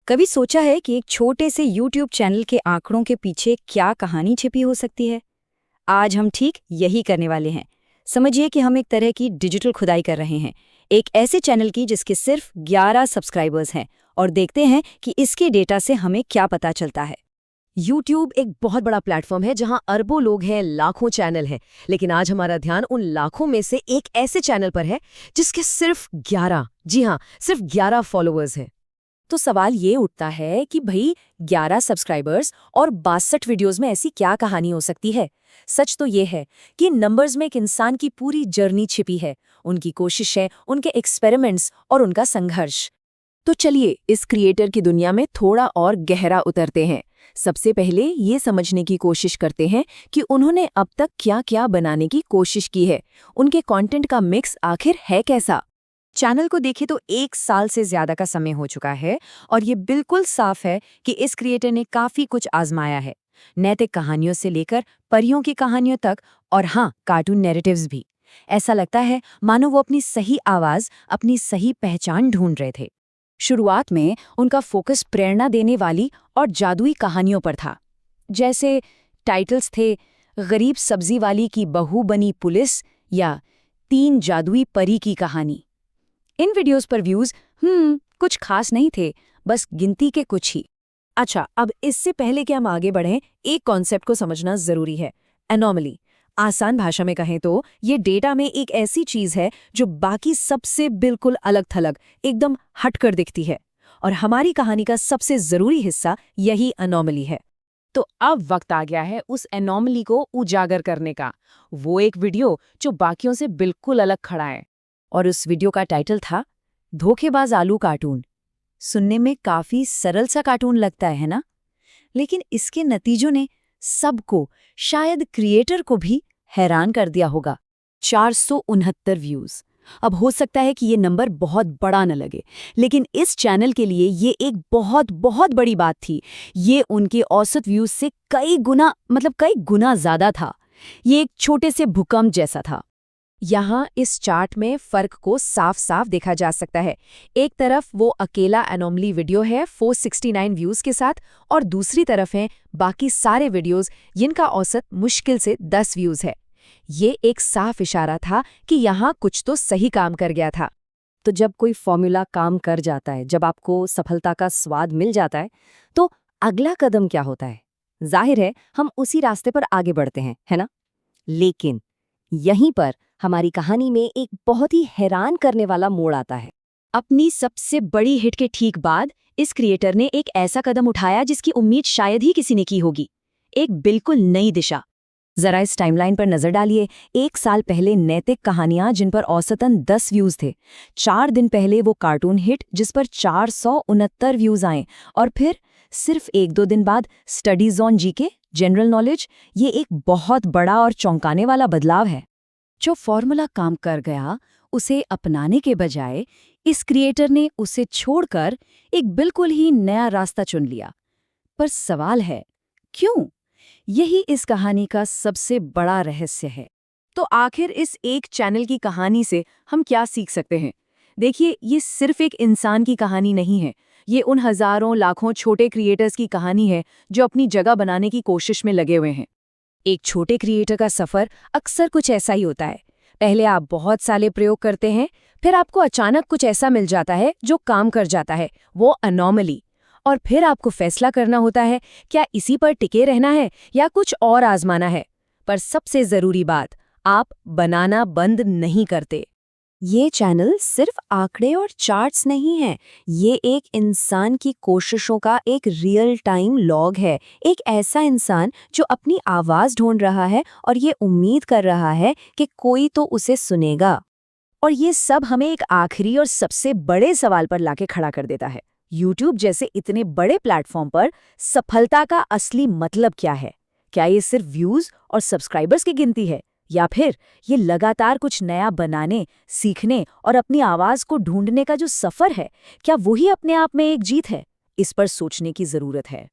कभी सोचा है कि एक छोटे से YouTube चैनल के आंकड़ों के पीछे क्या कहानी छिपी हो सकती है? आज हम ठीक यही करने वाले हैं। समझिए कि हम एक तरह की डिजिटल खुदाई कर रहे हैं, एक ऐसे चैनल की जिसके सिर्फ 11 सब्सक्राइबर्स हैं, और देखते हैं कि इसके डेटा से हमें क्या पता चलता है। YouTube एक बहुत बड़ा प्लेटफॉर्म है जहां अरबों लोग हैं, लाखों चैनल हैं। लेकिन आज हमारा ध्यान उन लाखों में से एक ऐसे चैनल पर है जिसके सिर्फ 11, जी हाँ, सिर्फ 11 फॉलोअर्स हैं। तो सवाल ये उठता है कि भाई 11 सब्सक्राइबर्स और 62 वीडियोस में ऐसी क्या कहानी हो सकती है? सच तो ये है कि नंबर्स में एक इंसान की पूरी जर्नी छिपी है, उनकी कोशिशें, उनके एक्सपेरिमेंट्स और उनका संघर्ष। तो चलिए इस क्रिएटर की दुनिया में थोड़ा और गहरा उतरते हैं। सबसे पहले ये समझने की कोशिश करते हैं कि उन्होंने अब तक क्या-क्या बनाने की कोशिश की है। उनके कंटेंट का मिक्स आखिर है कैसा? चैनल को देखें तो 1 साल से ज्यादा का समय हो चुका है, और ये बिल्कुल साफ है कि इस क्रिएटर ने काफी कुछ आजमाया है। नैतिक कहानियों से लेकर परियों की कहानियों तक, और हाँ, कार्टून नैरेटिव्स भी। ऐसा लगता है मानो वो अपनी सही आवाज, अपनी सही पहचान ढूंढ रहे थे। शुरुआत में उनका फोकस प्रेरणा देने वाली और जादुई कहानियों पर था। जैसे टाइटल्स थे गरीब सब्जी वाली की बहू बनी पुलिस या 3 जादुई परी की कहानी। इन वीडियोस पर व्यूज कुछ खास नहीं थे, बस गिनती के कुछ ही। अच्छा, अब इससे पहले कि हम आगे बढ़ें, एक कॉन्सेप्ट को समझना जरूरी है। एनोमली। आसान भाषा में कहें तो ये डेटा में एक ऐसी चीज है जो बाकी सबसे बिल्कुल अलग थलग, एकदम हटकर दिखती है। और हमारी कहानी का सबसे जरूरी हिस्सा यही एनोमली है। तो अब वक्त आ गया है उस एनोमली को उजागर करने का। वो एक वीडियो जो बाकियों से बिल्कुल अलग खड़ा है। और उस वीडियो का टाइटल था धोखेबाज आलू कार्टून। सुनने में काफी सरल सा कार्टून लगता है ना? लेकिन इसके नतीजों ने सबको, शायद क्रिएटर को भी हैरान कर दिया होगा। 469 व्यूज। अब हो सकता है कि ये नंबर बहुत बड़ा न लगे, लेकिन इस चैनल के लिए ये एक बहुत बहुत बड़ी बात थी। ये उनके औसत व्यूज से कई गुना ज्यादा था। ये एक छोटे से भूकंप जैसा था। यहाँ इस चार्ट में फर्क को साफ साफ देखा जा सकता है। एक तरफ वो अकेला एनोमली वीडियो है 469 व्यूज के साथ, और दूसरी तरफ हैं बाकी सारे वीडियोस जिनका औसत मुश्किल से 10 व्यूज है। ये एक साफ इशारा था कि यहाँ कुछ तो सही काम कर गया था। तो जब कोई फॉर्मूला काम कर जाता है, जब आपको सफलता का स्वाद मिल जाता है, तो अगला कदम क्या होता है? जाहिर है हम उसी रास्ते पर आगे बढ़ते हैं, है ना? लेकिन यहीं पर हमारी कहानी में एक बहुत ही हैरान करने वाला मोड़ आता है। अपनी सबसे बड़ी हिट के ठीक बाद इस क्रिएटर ने एक ऐसा कदम उठाया जिसकी उम्मीद शायद ही किसी ने की होगी। एक बिल्कुल नई दिशा। जरा इस टाइमलाइन पर नजर डालिए। 1 साल पहले नैतिक कहानियां जिन पर औसतन 10 व्यूज थे। 4 दिन पहले वो कार्टून हिट जिस पर 469 व्यूज आए। और फिर सिर्फ 1-2 दिन बाद studies on GK, general knowledge. ये एक बहुत बड़ा और चौंकाने वाला बदलाव है। जो फॉर्मूला काम कर गया, उसे अपनाने के बजाय इस क्रिएटर ने उसे छोड़कर एक बिल्कुल ही नया रास्ता चुन लिया। पर सवाल है, क्यों? यही इस कहानी का सबसे बड़ा रहस्य है। तो आखिर इस एक चैनल की कहानी से हम क्या सीख सकते हैं? देखिए, ये सिर्फ एक इंसान की कहानी नहीं है। ये उन हजारों लाखों छोटे क्रिएटर्स की कहानी है जो अपनी जगह बनाने की कोशिश में लगे हुए हैं। एक छोटे क्रिएटर का सफर अक्सर कुछ ऐसा ही होता है। पहले आप बहुत सारे प्रयोग करते हैं, फिर आपको अचानक कुछ ऐसा मिल जाता है जो काम कर जाता है, वो एनोमली। और फिर आपको फैसला करना होता है, क्या इसी पर टिके रहना है या कुछ और आजमाना है। पर सबसे जरूरी बात, आप बनाना बंद नहीं करते। ये चैनल सिर्फ आंकड़े और चार्ट्स नहीं है, ये एक इंसान की कोशिशों का एक रियल टाइम लॉग है। एक ऐसा इंसान जो अपनी आवाज ढूंढ रहा है और ये उम्मीद कर रहा है कि कोई तो उसे सुनेगा। और ये सब हमें एक आखिरी और सबसे बड़े सवाल पर लाके खड़ा कर देता है। YouTube जैसे इतने बड़े प्लेटफॉर्म पर सफलता का असली मतलब क्या है? क्या ये सिर्फ व्यूज और सब्सक्राइबर्स की गिनती है, या फिर ये लगातार कुछ नया बनाने, सीखने और अपनी आवाज को ढूंढने का जो सफर है, क्या वही अपने आप में एक जीत है? इस पर सोचने की जरूरत है।